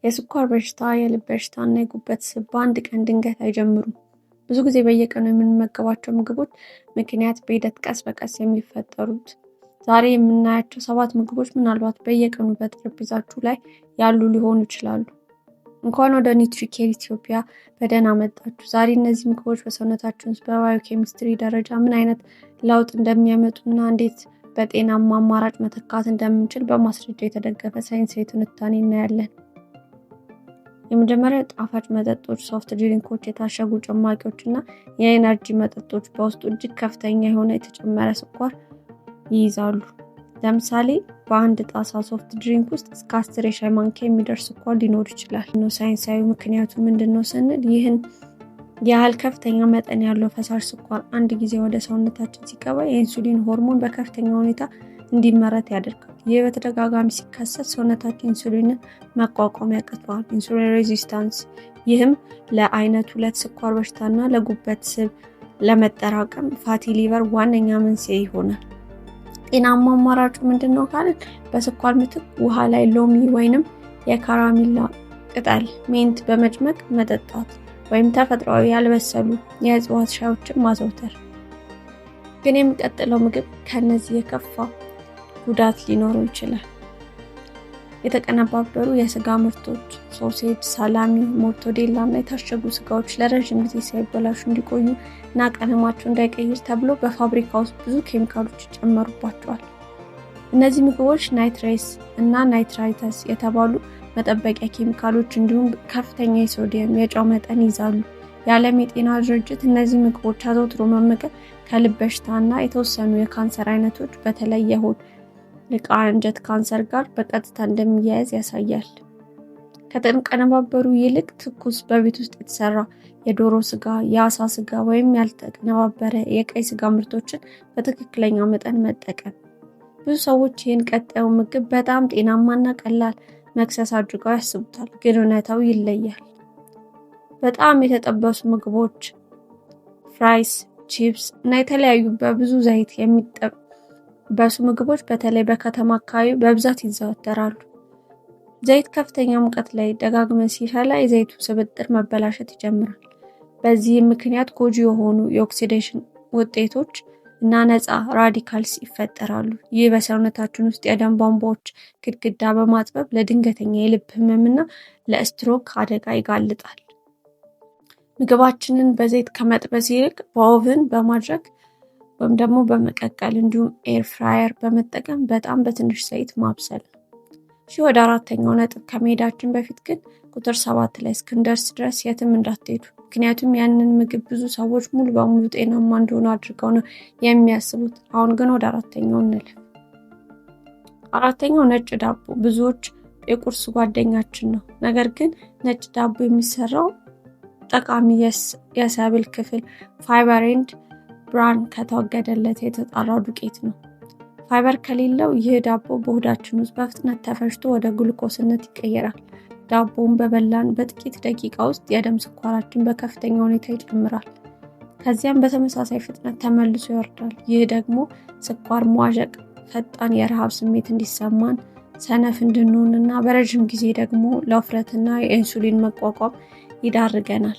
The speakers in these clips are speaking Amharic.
የስኳር በሽታ፣ የልብ በሽታ እና የጉበት ስብ በአንድ ቀን ድንገት አይጀምሩም። ብዙ ጊዜ በየቀኑ የምንመገባቸው ምግቦች ምክንያት በሂደት ቀስ በቀስ የሚፈጠሩት። ዛሬ የምናያቸው 7 ምግቦች ምናልባት በየቀኑ በጠረጴዛችሁ ላይ ያሉ ሊሆኑ ይችላሉ። እንኳን ወደ ኒውትሪኬር ኢትዮጵያ በደህና መጣችሁ። ዛሬ እነዚህ ምግቦች በሰውነታችን ውስጥ በባዮኬሚስትሪ ደረጃ ምን አይነት ለውጥ እንደሚያመጡና እንዴት በጤናማ አማራጭ መተካት እንደምንችል በማስረጃ የተደገፈ ሳይንሳዊ ትንታኔ እናያለን። የመጀመሪያው ጣፋጭ መጠጦች፣ ሶፍት ድሪንኮች፣ የታሸጉ ጭማቂዎች እና የኤነርጂ መጠጦች በውስጡ እጅግ ከፍተኛ የሆነ የተጨመረ ስኳር ይይዛሉ። ለምሳሌ በአንድ ጣሳ ሶፍት ድሪንክ ውስጥ እስከ 10 የሻይ ማንኪያ የሚደርስ ስኳር ሊኖር ይችላል። ሳይንሳዊ ምክንያቱ ምንድነው ስንል ይህን ያህል ከፍተኛ መጠን ያለው ፈሳሽ ስኳር አንድ ጊዜ ወደ ሰውነታችን ሲገባ የኢንሱሊን ሆርሞን በከፍተኛ ሁኔታ እንዲመረት ያደርጋል። ይህ በተደጋጋሚ ሲከሰት ሰውነታችን ኢንሱሊንን መቋቋም ያቅተዋል፣ ኢንሱሊን ሬዚስታንስ። ይህም ለአይነት 2 ስኳር በሽታና ለጉበት ስብ ለመጠራቀም ፋቲ ሊቨር ዋነኛ መንስኤ ይሆናል። ጤናማ አማራጩ ምንድነው ካልን በስኳር ምትክ ውሃ ላይ ሎሚ ወይንም የካራሚላ ቅጠል ሜንት በመጭመቅ መጠጣት ወይም ተፈጥሯዊ ያልበሰሉ የእጽዋት ሻዮችን ማዘውተር። ግን የሚቀጥለው ምግብ ከነዚህ የከፋ ጉዳት ሊኖረው ይችላል። የተቀነባበሩ የስጋ ምርቶች፣ ሶሴጅ፣ ሳላሚ፣ ሞርቶዴላ እና የታሸጉ ስጋዎች ለረጅም ጊዜ ሳይበላሹ እንዲቆዩ እና ቀለማቸው እንዳይቀይር ተብሎ በፋብሪካ ውስጥ ብዙ ኬሚካሎች ይጨመሩባቸዋል። እነዚህ ምግቦች ናይትሬስ እና ናይትራይተስ የተባሉ መጠበቂያ ኬሚካሎች እንዲሁም ከፍተኛ የሶዲየም የጨው መጠን ይይዛሉ። የዓለም የጤና ድርጅት እነዚህ ምግቦች አዘውትሮ መመገብ ከልብ በሽታ እና የተወሰኑ የካንሰር አይነቶች በተለይ የሆድ ዕቃ አንጀት ካንሰር ጋር በቀጥታ እንደሚያያዝ ያሳያል። ከተቀነባበሩ ይልቅ ትኩስ በቤት ውስጥ የተሰራ የዶሮ ስጋ፣ የአሳ ስጋ ወይም ያልተቀነባበረ የቀይ ስጋ ምርቶችን በትክክለኛ መጠን መጠቀም። ብዙ ሰዎች ይህን ቀጣዩ ምግብ በጣም ጤናማና ቀላል መክሰስ አድርገው ያስቡታል፣ ግን እውነታው ይለያል። በጣም የተጠበሱ ምግቦች፣ ፍራይስ፣ ቺፕስ እና የተለያዩ በብዙ ዘይት የሚጠበሱ ምግቦች በተለይ በከተማ አካባቢ በብዛት ይዘወተራሉ። ዘይት ከፍተኛ ሙቀት ላይ ደጋግመን ሲፈላ የዘይቱ ስብጥር መበላሸት ይጀምራል። በዚህም ምክንያት ጎጂ የሆኑ የኦክሲዴሽን ውጤቶች እና ነፃ ራዲካልስ ይፈጠራሉ። ይህ በሰውነታችን ውስጥ የደም ቧንቧዎች ግድግዳ በማጥበብ ለድንገተኛ የልብ ህመምና ለስትሮክ አደጋ ይጋልጣል። ምግባችንን በዘይት ከመጥበስ ይልቅ በኦቭን በማድረግ ወይም ደግሞ በመቀቀል እንዲሁም ኤር ፍራየር በመጠቀም በጣም በትንሽ ዘይት ማብሰል። ወደ 4ኛው ነጥብ ከመሄዳችን በፊት ግን ቁጥር 7 ላይ እስክንደርስ ድረስ የትም እንዳትሄዱ። ምክንያቱም ያንን ምግብ ብዙ ሰዎች ሙሉ በሙሉ ጤናማ እንደሆነ አድርገው ነው የሚያስቡት። አሁን ግን ወደ 4ኛው እንለፍ። 4ኛው ነጭ ዳቦ ብዙዎች የቁርስ ጓደኛችን ነው። ነገር ግን ነጭ ዳቦ የሚሰራው ጠቃሚ የሰብል ክፍል ፋይበር ኤንድ ብራን ከተወገደለት የተጣራው ዱቄት ነው። ፋይበር ከሌለው ይህ ዳቦ በሆዳችን ውስጥ በፍጥነት ተፈጭቶ ወደ ግሉኮስነት ይቀየራል። ዳቦውን በበላን በጥቂት ደቂቃ ውስጥ የደም ስኳራችን በከፍተኛ ሁኔታ ይጨምራል። ከዚያም በተመሳሳይ ፍጥነት ተመልሶ ይወርዳል። ይህ ደግሞ ስኳር መዋዠቅ፣ ፈጣን የረሃብ ስሜት እንዲሰማን፣ ሰነፍ እንድንሆንና በረጅም ጊዜ ደግሞ ለውፍረትና የኢንሱሊን መቋቋም ይዳርገናል።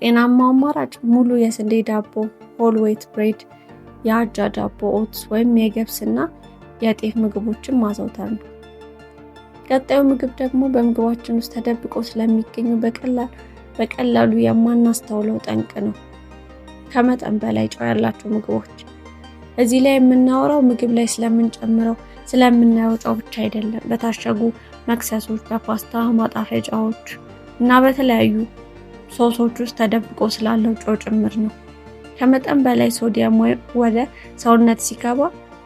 ጤናማው አማራጭ ሙሉ የስንዴ ዳቦ፣ ሆል ዌት ብሬድ፣ የአጃ ዳቦ፣ ኦትስ ወይም የገብስና የጤፍ ምግቦችን ማዘውተር ነው። ቀጣዩ ምግብ ደግሞ በምግባችን ውስጥ ተደብቆ ስለሚገኙ በቀላሉ የማናስተውለው ጠንቅ ነው። ከመጠን በላይ ጨው ያላቸው ምግቦች። እዚህ ላይ የምናወራው ምግብ ላይ ስለምንጨምረው ስለምናየው ጨው ብቻ አይደለም። በታሸጉ መክሰሶች፣ በፓስታ ማጣፈጫዎች እና በተለያዩ ሶሶች ውስጥ ተደብቆ ስላለው ጨው ጭምር ነው። ከመጠን በላይ ሶዲየም ወደ ሰውነት ሲገባ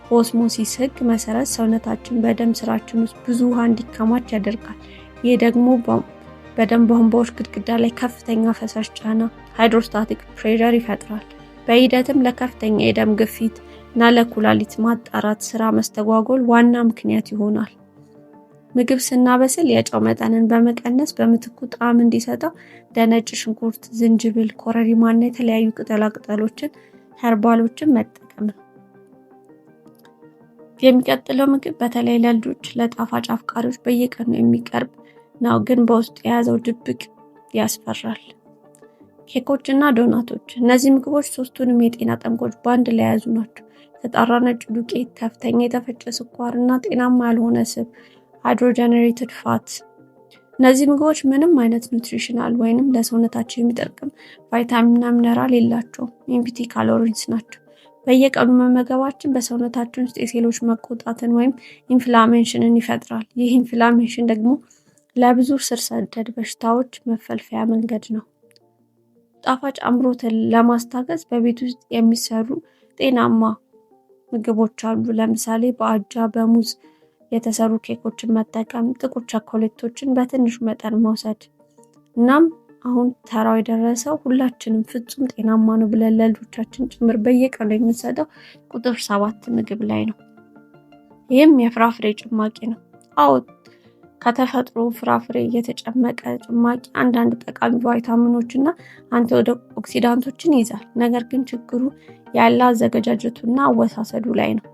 በኦስሞሲስ ህግ መሰረት ሰውነታችን በደም ስራችን ውስጥ ብዙ ውሃ እንዲከማች ያደርጋል። ይህ ደግሞ በደም ቧንቧዎች ግድግዳ ላይ ከፍተኛ ፈሳሽ ጫና ሃይድሮስታቲክ ፕሬሸር ይፈጥራል። በሂደትም ለከፍተኛ የደም ግፊት እና ለኩላሊት ማጣራት ስራ መስተጓጎል ዋና ምክንያት ይሆናል። ምግብ ስናበስል የጨው መጠንን በመቀነስ በምትኩ ጣዕም እንዲሰጠው ነጭ ሽንኩርት፣ ዝንጅብል፣ ኮረሪማ እና የተለያዩ ቅጠላቅጠሎችን ኸርባሎችን መጠቀም ነው። የሚቀጥለው ምግብ በተለይ ለልጆች ለጣፋጭ አፍቃሪዎች በየቀኑ የሚቀርብ ነው፣ ግን በውስጡ የያዘው ድብቅ ያስፈራል። ኬኮችና ዶናቶች። እነዚህ ምግቦች ሶስቱንም የጤና ጠንቆች በአንድ ላይ የያዙ ናቸው። የተጣራ ነጭ ዱቄት፣ ከፍተኛ የተፈጨ ስኳር እና ጤናማ ያልሆነ ስብ ሃይድሮጀነሬትድ ፋት። እነዚህ ምግቦች ምንም አይነት ኑትሪሽናል ወይንም ለሰውነታችን የሚጠቅም ቫይታሚንና ሚነራል የላቸውም። ኤምፕቲ ካሎሪስ ናቸው። በየቀኑ መመገባችን በሰውነታችን ውስጥ የሴሎች መቆጣትን ወይም ኢንፍላሜሽንን ይፈጥራል። ይህ ኢንፍላሜሽን ደግሞ ለብዙ ስር ሰደድ በሽታዎች መፈልፈያ መንገድ ነው። ጣፋጭ አምሮትን ለማስታገስ በቤት ውስጥ የሚሰሩ ጤናማ ምግቦች አሉ። ለምሳሌ በአጃ በሙዝ የተሰሩ ኬኮችን መጠቀም፣ ጥቁር ቸኮሌቶችን በትንሽ መጠን መውሰድ። እናም አሁን ተራው የደረሰው ሁላችንም ፍጹም ጤናማ ነው ብለን ለልጆቻችን ጭምር በየቀኑ የምንሰጠው ቁጥር 7 ምግብ ላይ ነው። ይህም የፍራፍሬ ጭማቂ ነው። አዎ ከተፈጥሮ ፍራፍሬ የተጨመቀ ጭማቂ አንዳንድ ጠቃሚ ቫይታሚኖች እና አንቲኦክሲዳንቶችን ይይዛል። ነገር ግን ችግሩ ያለ አዘገጃጀቱና አወሳሰዱ ላይ ነው።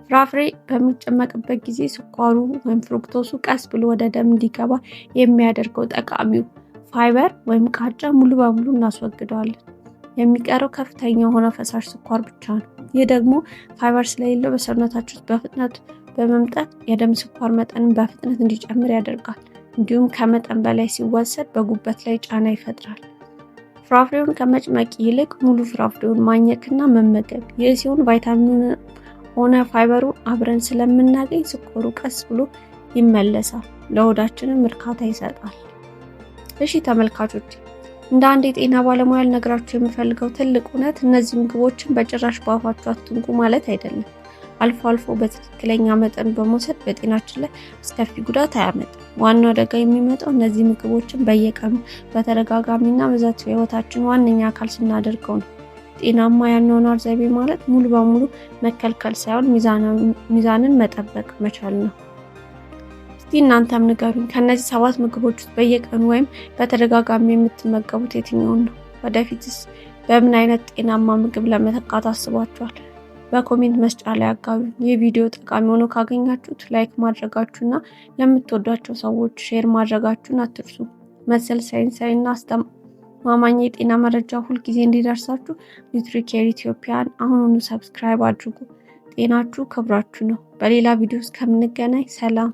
ፍራፍሬ በሚጨመቅበት ጊዜ ስኳሩ ወይም ፍሩክቶሱ ቀስ ብሎ ወደ ደም እንዲገባ የሚያደርገው ጠቃሚው ፋይበር ወይም ቃጫ ሙሉ በሙሉ እናስወግደዋለን። የሚቀረው ከፍተኛ የሆነ ፈሳሽ ስኳር ብቻ ነው። ይህ ደግሞ ፋይበር ስለሌለው በሰውነታችን ውስጥ በፍጥነት በመምጠጥ የደም ስኳር መጠንን በፍጥነት እንዲጨምር ያደርጋል። እንዲሁም ከመጠን በላይ ሲወሰድ በጉበት ላይ ጫና ይፈጥራል። ፍራፍሬውን ከመጭመቅ ይልቅ ሙሉ ፍራፍሬውን ማኘክና መመገብ። ይህ ሲሆን ቫይታሚኑን ሆነ ፋይበሩን አብረን ስለምናገኝ ስኳሩ ቀስ ብሎ ይመለሳል፣ ለሆዳችንም እርካታ ይሰጣል። እሺ ተመልካቾች፣ እንደ አንድ የጤና ባለሙያ ልነግራችሁ የምፈልገው ትልቅ እውነት እነዚህ ምግቦችን በጭራሽ በአፋችሁ አትንኩ ማለት አይደለም። አልፎ አልፎ በትክክለኛ መጠን በመውሰድ በጤናችን ላይ አስከፊ ጉዳት አያመጣም። ዋናው አደጋ የሚመጣው እነዚህ ምግቦችን በየቀኑ በተደጋጋሚና ብዛት ህይወታችን ዋነኛ አካል ስናደርገው ነው። ጤናማ የአኗኗር ዘይቤ ማለት ሙሉ በሙሉ መከልከል ሳይሆን ሚዛንን መጠበቅ መቻል ነው። እስቲ እናንተም ንገሩኝ፣ ከነዚህ 7 ምግቦች ውስጥ በየቀኑ ወይም በተደጋጋሚ የምትመገቡት የትኛውን ነው? ወደፊትስ በምን አይነት ጤናማ ምግብ ለመተካት አስባችኋል? በኮሜንት መስጫ ላይ አጋሩ። ይህ ቪዲዮ ጠቃሚ ሆኖ ካገኛችሁት ላይክ ማድረጋችሁና ለምትወዷቸው ሰዎች ሼር ማድረጋችሁን አትርሱ። መሰል ሳይንሳዊና አስተማማኝ የጤና መረጃ ሁልጊዜ እንዲደርሳችሁ ኒውትሪኬር ኢትዮጵያን አሁኑኑ ሰብስክራይብ አድርጉ። ጤናችሁ ክብራችሁ ነው። በሌላ ቪዲዮ እስከምንገናኝ ሰላም።